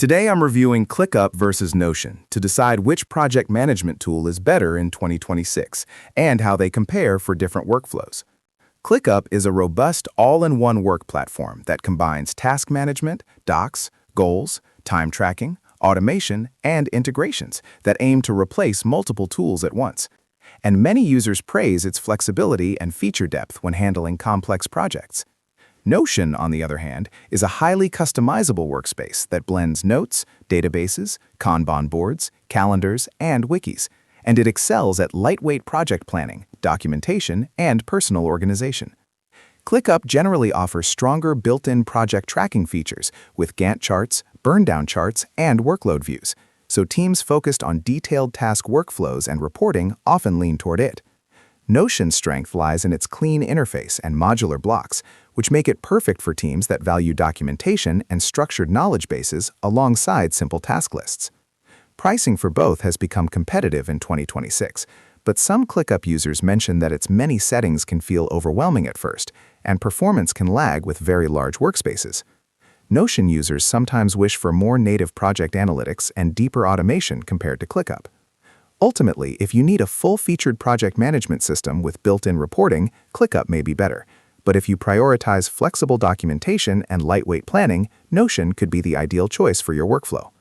Today I'm reviewing ClickUp versus Notion to decide which project management tool is better in 2026 and how they compare for different workflows. ClickUp is a robust all-in-one work platform that combines task management, docs, goals, time tracking, automation, and integrations that aim to replace multiple tools at once. And many users praise its flexibility and feature depth when handling complex projects. Notion, on the other hand, is a highly customizable workspace that blends notes, databases, Kanban boards, calendars, and wikis, and it excels at lightweight project planning, documentation, and personal organization. ClickUp generally offers stronger built-in project tracking features with Gantt charts, burn-down charts, and workload views, so teams focused on detailed task workflows and reporting often lean toward it. Notion's strength lies in its clean interface and modular blocks, which make it perfect for teams that value documentation and structured knowledge bases alongside simple task lists. Pricing for both has become competitive in 2026, but some ClickUp users mention that its many settings can feel overwhelming at first, and performance can lag with very large workspaces. Notion users sometimes wish for more native project analytics and deeper automation compared to ClickUp. Ultimately, if you need a full-featured project management system with built-in reporting, ClickUp may be better. But if you prioritize flexible documentation and lightweight planning, Notion could be the ideal choice for your workflow.